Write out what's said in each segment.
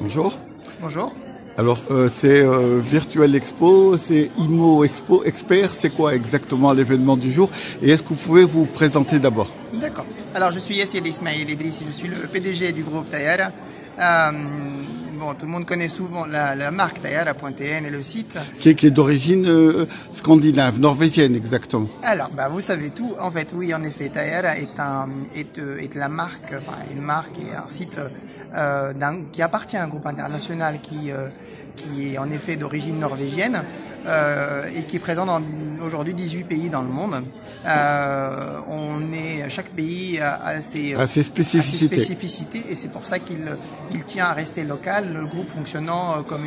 Bonjour. Bonjour. Alors, c'est Virtual Expo, c'est IMO Expo Expert, c'est quoi exactement l'événement du jour? Et est-ce que vous pouvez vous présenter d'abord? D'accord. Alors, je suis Yassir Ismail Idrissi, je suis le PDG du groupe Tayara. Bon, tout le monde connaît souvent la marque Tayara.tn et le site. Qui est d'origine scandinave, norvégienne exactement. Alors, bah, vous savez tout. En fait, oui, en effet, Tayara est la marque, enfin, une marque et un site qui appartient à un groupe international qui est en effet d'origine norvégienne et qui est présent dans aujourd'hui 18 pays dans le monde. Chaque pays a ses spécificités et c'est pour ça qu'il tient à rester local, le groupe fonctionnant comme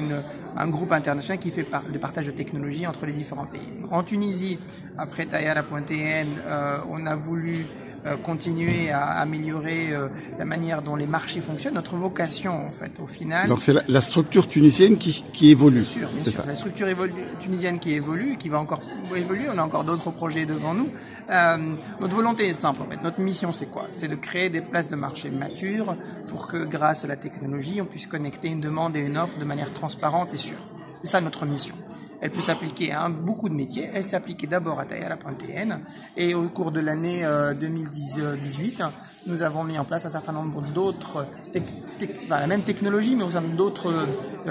un groupe international qui fait le partage de technologies entre les différents pays. En Tunisie, après Tayara.tn, on a voulu continuer à améliorer la manière dont les marchés fonctionnent, notre vocation en fait au final. Donc c'est la structure tunisienne qui évolue. Bien sûr, la structure tunisienne qui évolue, qui va encore évoluer, on a encore d'autres projets devant nous. Notre volonté est simple en fait, notre mission c'est quoi? C'est de créer des places de marché matures pour que grâce à la technologie on puisse connecter une demande et une offre de manière transparente et sûre. C'est ça notre mission. Elle peut s'appliquer à beaucoup de métiers. Elle s'est appliquée d'abord à Tayara.tn et au cours de l'année 2018, nous avons mis en place un certain nombre d'autres, la même technologie, mais aussi d'autres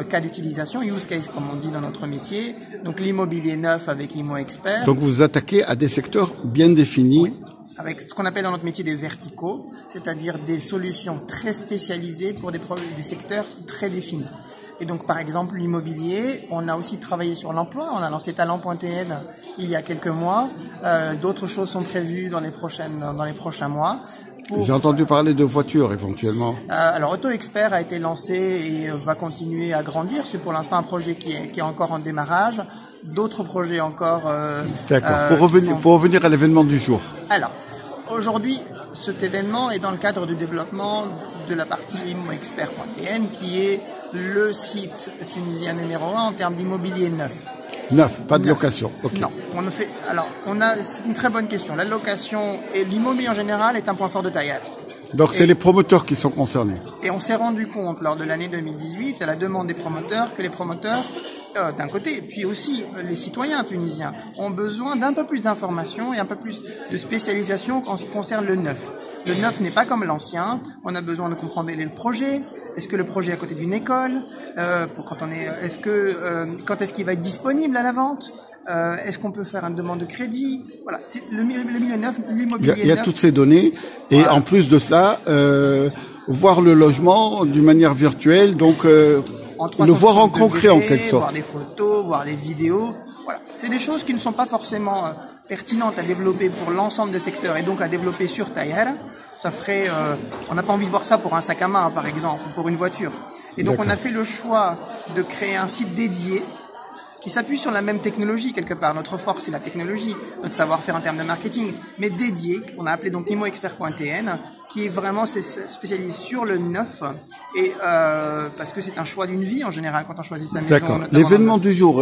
cas d'utilisation, use case comme on dit dans notre métier. Donc l'immobilier neuf avec IMO Expert. Donc vous vous attaquez à des secteurs bien définis. Oui. Avec ce qu'on appelle dans notre métier des verticaux, c'est-à-dire des solutions très spécialisées pour des secteurs très définis. Et donc, par exemple, l'immobilier, on a aussi travaillé sur l'emploi. On a lancé Talent.tn il y a quelques mois. D'autres choses sont prévues dans les prochains mois. J'ai entendu parler de voitures éventuellement. Alors, Auto Expert a été lancé et va continuer à grandir. C'est pour l'instant un projet qui est encore en démarrage. D'autres projets encore. D'accord. Pour revenir à l'événement du jour. Alors, aujourd'hui, cet événement est dans le cadre du développement de la partie ImmoExpert.tn qui est le site tunisien numéro 1 en termes d'immobilier neuf. Neuf, pas de location. Okay. Non, c'est une très bonne question. La location et l'immobilier en général est un point fort de Tayara. Donc c'est les promoteurs qui sont concernés. Et on s'est rendu compte lors de l'année 2018, à la demande des promoteurs, que les promoteurs, d'un côté, puis aussi les citoyens tunisiens, ont besoin d'un peu plus d'informations et un peu plus de spécialisation en ce qui concerne le neuf. Le neuf n'est pas comme l'ancien, on a besoin de comprendre le projet. Est-ce que le projet est à côté d'une école? Quand est-ce qu'il va être disponible à la vente? Est-ce qu'on peut faire une demande de crédit? Voilà, c'est le milieu neuf, l'immobilier neuf. Il y a toutes ces données et voilà. En plus de cela, voir le logement d'une manière virtuelle, donc le voir en concret en quelque sorte. Voir des photos, voir des vidéos. Voilà, c'est des choses qui ne sont pas forcément pertinentes à développer pour l'ensemble des secteurs et donc à développer sur Tayara. Ça ferait, on n'a pas envie de voir ça pour un sac à main, par exemple, ou pour une voiture. Et donc, on a fait le choix de créer un site dédié qui s'appuie sur la même technologie, quelque part. Notre force, c'est la technologie, notre savoir-faire en termes de marketing, mais dédié, qu'on a appelé donc ImmoExpert.tn, qui est vraiment spécialisé sur le neuf, et parce que c'est un choix d'une vie, en général, quand on choisit sa maison. D'accord. L'événement du jour,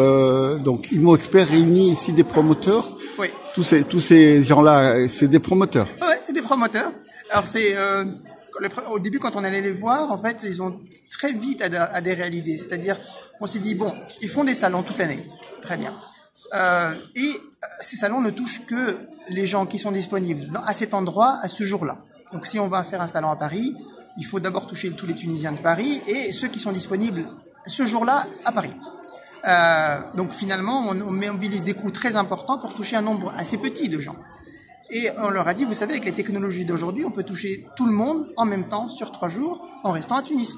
donc IMO Expert réunit ici des promoteurs. Oui. Tous ces gens-là, c'est des promoteurs. Ouais, c'est des promoteurs. Alors au début, quand on allait les voir, en fait, ils ont très vite adhéré à l'idée. C'est-à-dire, on s'est dit, bon, ils font des salons toute l'année. Très bien. Ces salons ne touchent que les gens qui sont disponibles à cet endroit, à ce jour-là. Donc, si on va faire un salon à Paris, il faut d'abord toucher tous les Tunisiens de Paris et ceux qui sont disponibles ce jour-là à Paris. Donc, finalement, on mobilise des coûts très importants pour toucher un nombre assez petit de gens. Et on leur a dit, vous savez, avec les technologies d'aujourd'hui, on peut toucher tout le monde en même temps sur 3 jours en restant à Tunis.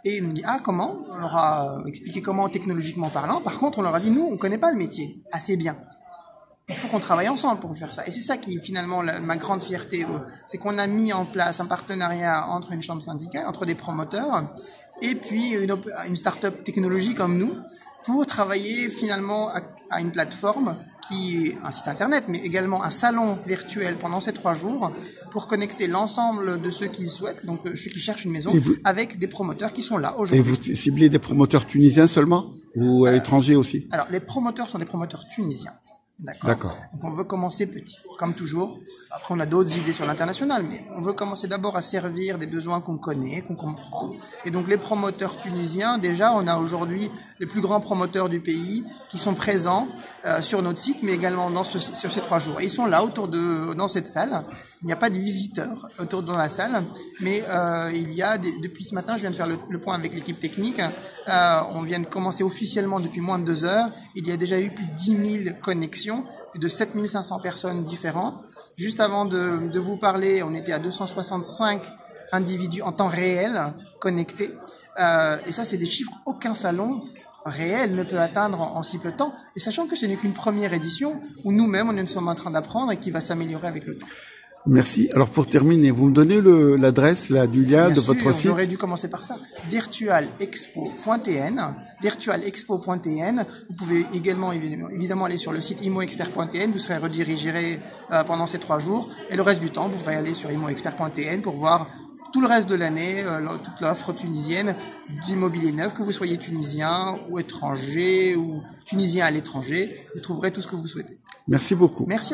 Et ils nous disent, comment? On leur a expliqué comment technologiquement parlant. Par contre, on leur a dit, nous, on ne connaît pas le métier assez bien. Il faut qu'on travaille ensemble pour faire ça. Et c'est ça qui est finalement ma grande fierté. C'est qu'on a mis en place un partenariat entre une chambre syndicale, entre des promoteurs, et puis une start-up technologie comme nous, pour travailler finalement à une plateforme qui est un site internet, mais également un salon virtuel pendant ces 3 jours pour connecter l'ensemble de ceux qui souhaitent, donc ceux qui cherchent une maison, avec des promoteurs qui sont là aujourd'hui. Et vous ciblez des promoteurs tunisiens seulement ou étrangers aussi? Alors, les promoteurs sont des promoteurs tunisiens. D'accord. Donc on veut commencer petit, comme toujours. Après, on a d'autres idées sur l'international, mais on veut commencer d'abord à servir des besoins qu'on connaît, qu'on comprend. Et donc les promoteurs tunisiens, déjà, on a aujourd'hui les plus grands promoteurs du pays qui sont présents sur notre site, mais également sur ces 3 jours. Et ils sont là dans cette salle. Il n'y a pas de visiteurs dans la salle, mais il y a depuis ce matin, je viens de faire le point avec l'équipe technique. On vient de commencer officiellement depuis moins de 2 heures. Il y a déjà eu plus de 10 000 connexions, plus de 7 500 personnes différentes. Juste avant de vous parler, on était à 265 individus en temps réel connectés. Et ça, c'est des chiffres aucun salon réel ne peut atteindre en si peu de temps. Et sachant que ce n'est qu'une première édition où nous-mêmes, on sommes en train d'apprendre et qui va s'améliorer avec le temps. Merci. Alors pour terminer, vous me donnez l'adresse du lien de votre site. J'aurais dû commencer par ça. virtualexpo.tn. Virtualexpo.tn. Vous pouvez également évidemment aller sur le site imoexpert.tn. Vous serez redirigé pendant ces 3 jours. Et le reste du temps, vous pourrez aller sur imoexpert.tn pour voir tout le reste de l'année, toute l'offre tunisienne d'immobilier neuf, que vous soyez tunisien ou étranger ou tunisien à l'étranger. Vous trouverez tout ce que vous souhaitez. Merci beaucoup. Merci.